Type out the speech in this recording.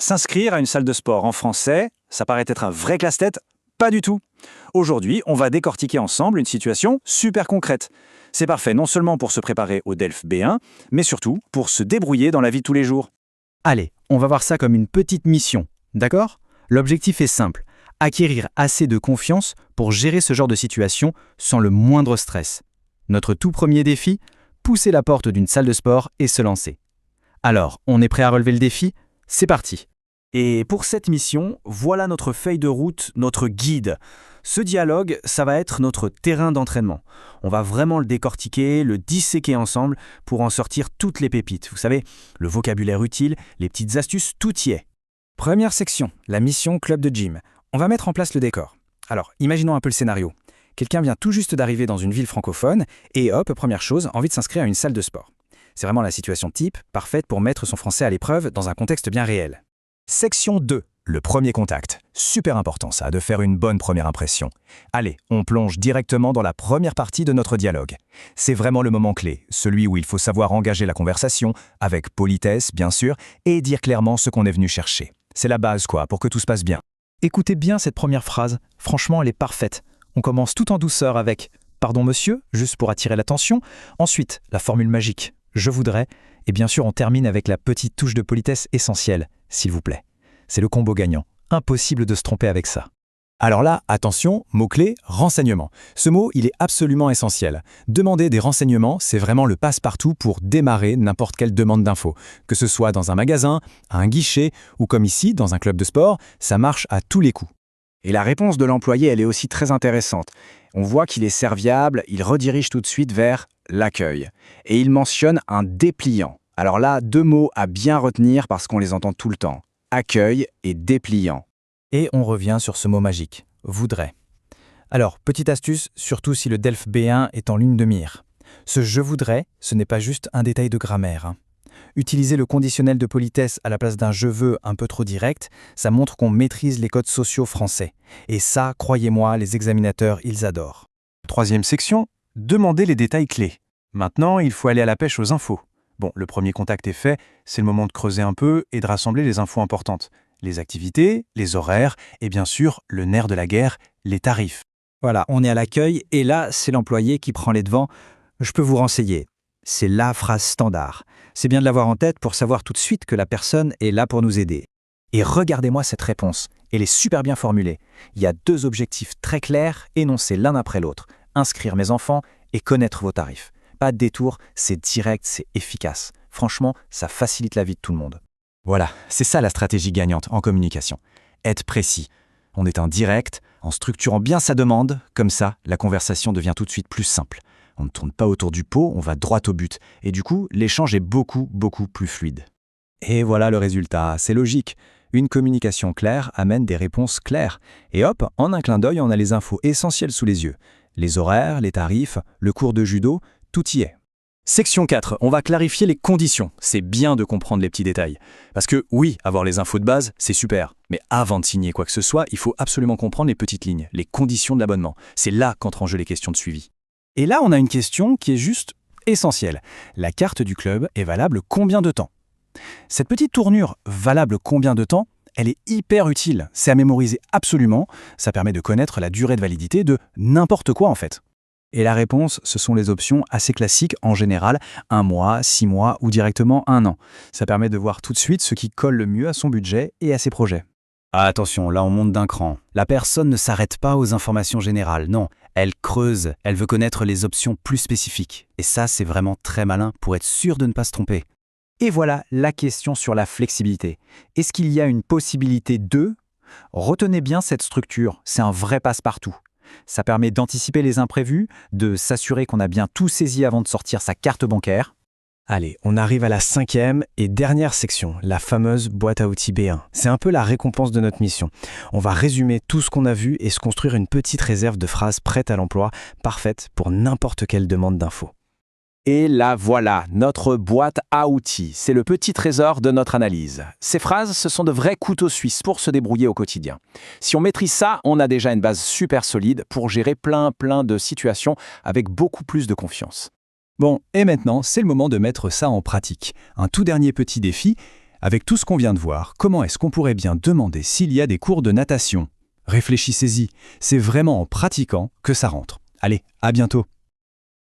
S'inscrire à une salle de sport en français, ça paraît être un vrai casse-tête? Pas du tout. Aujourd'hui, on va décortiquer ensemble une situation super concrète. C'est parfait non seulement pour se préparer au DELF B1, mais surtout pour se débrouiller dans la vie de tous les jours. Allez, on va voir ça comme une petite mission, d'accord? L'objectif est simple, acquérir assez de confiance pour gérer ce genre de situation sans le moindre stress. Notre tout premier défi, pousser la porte d'une salle de sport et se lancer. Alors, on est prêt à relever le défi? C'est parti! Et pour cette mission, voilà notre feuille de route, notre guide. Ce dialogue, ça va être notre terrain d'entraînement. On va vraiment le décortiquer, le disséquer ensemble pour en sortir toutes les pépites. Vous savez, le vocabulaire utile, les petites astuces, tout y est. Première section, la mission club de gym. On va mettre en place le décor. Alors, imaginons un peu le scénario. Quelqu'un vient tout juste d'arriver dans une ville francophone et hop, première chose, envie de s'inscrire à une salle de sport. C'est vraiment la situation type, parfaite pour mettre son français à l'épreuve dans un contexte bien réel. Section 2. Le premier contact. Super important ça, de faire une bonne première impression. Allez, on plonge directement dans la première partie de notre dialogue. C'est vraiment le moment clé, celui où il faut savoir engager la conversation, avec politesse bien sûr, et dire clairement ce qu'on est venu chercher. C'est la base quoi, pour que tout se passe bien. Écoutez bien cette première phrase, franchement elle est parfaite. On commence tout en douceur avec « Pardon monsieur », juste pour attirer l'attention. Ensuite, la formule magique « Je voudrais ». Et bien sûr, on termine avec la petite touche de politesse essentielle, s'il vous plaît. C'est le combo gagnant. Impossible de se tromper avec ça. Alors là, attention, mot-clé, renseignement. Ce mot, il est absolument essentiel. Demander des renseignements, c'est vraiment le passe-partout pour démarrer n'importe quelle demande d'info. Que ce soit dans un magasin, à un guichet ou comme ici, dans un club de sport, ça marche à tous les coups. Et la réponse de l'employé, elle est aussi très intéressante. On voit qu'il est serviable, il redirige tout de suite vers l'accueil. Et il mentionne un dépliant. Alors là, deux mots à bien retenir parce qu'on les entend tout le temps. Accueil et dépliant. Et on revient sur ce mot magique, « voudrais ». Alors, petite astuce, surtout si le DELF B1 est en ligne de mire. Ce « je voudrais », ce n'est pas juste un détail de grammaire. Utiliser le conditionnel de politesse à la place d'un « je veux » un peu trop direct, ça montre qu'on maîtrise les codes sociaux français. Et ça, croyez-moi, les examinateurs, ils adorent. Troisième section, demander les détails clés. Maintenant, il faut aller à la pêche aux infos. Bon, le premier contact est fait, c'est le moment de creuser un peu et de rassembler les infos importantes. Les activités, les horaires et bien sûr, le nerf de la guerre, les tarifs. Voilà, on est à l'accueil et là, c'est l'employé qui prend les devants. Je peux vous renseigner. C'est la phrase standard. C'est bien de l'avoir en tête pour savoir tout de suite que la personne est là pour nous aider. Et regardez-moi cette réponse. Elle est super bien formulée. Il y a deux objectifs très clairs, énoncés l'un après l'autre. Inscrire mes enfants et connaître vos tarifs. Pas de détour, c'est direct, c'est efficace. Franchement, ça facilite la vie de tout le monde. Voilà, c'est ça la stratégie gagnante en communication. Être précis. On est indirect, en structurant bien sa demande, comme ça, la conversation devient tout de suite plus simple. On ne tourne pas autour du pot, on va droit au but. Et du coup, l'échange est beaucoup plus fluide. Et voilà le résultat, c'est logique. Une communication claire amène des réponses claires. Et hop, en un clin d'œil, on a les infos essentielles sous les yeux. Les horaires, les tarifs, le cours de judo, tout y est. Section 4, on va clarifier les conditions. C'est bien de comprendre les petits détails. Parce que oui, avoir les infos de base, c'est super. Mais avant de signer quoi que ce soit, il faut absolument comprendre les petites lignes, les conditions de l'abonnement. C'est là qu'entrent en jeu les questions de suivi. Et là, on a une question qui est juste essentielle. La carte du club est valable combien de temps? Cette petite tournure « valable combien de temps », elle est hyper utile. C'est à mémoriser absolument. Ça permet de connaître la durée de validité de n'importe quoi en fait. Et la réponse, ce sont les options assez classiques en général, 1 mois, 6 mois ou directement 1 an. Ça permet de voir tout de suite ce qui colle le mieux à son budget et à ses projets. Ah, attention, là on monte d'un cran. La personne ne s'arrête pas aux informations générales, non. Elle creuse, elle veut connaître les options plus spécifiques. Et ça, c'est vraiment très malin pour être sûr de ne pas se tromper. Et voilà la question sur la flexibilité. Est-ce qu'il y a une possibilité de... Retenez bien cette structure, c'est un vrai passe-partout. Ça permet d'anticiper les imprévus, de s'assurer qu'on a bien tout saisi avant de sortir sa carte bancaire. Allez, on arrive à la 5e et dernière section, la fameuse boîte à outils B1. C'est un peu la récompense de notre mission. On va résumer tout ce qu'on a vu et se construire une petite réserve de phrases prêtes à l'emploi, parfaite pour n'importe quelle demande d'info. Et là voilà, notre boîte à outils. C'est le petit trésor de notre analyse. Ces phrases, ce sont de vrais couteaux suisses pour se débrouiller au quotidien. Si on maîtrise ça, on a déjà une base super solide pour gérer plein de situations avec beaucoup plus de confiance. Bon, et maintenant, c'est le moment de mettre ça en pratique. Un tout dernier petit défi. Avec tout ce qu'on vient de voir, comment est-ce qu'on pourrait bien demander s'il y a des cours de natation? Réfléchissez-y, c'est vraiment en pratiquant que ça rentre. Allez, à bientôt!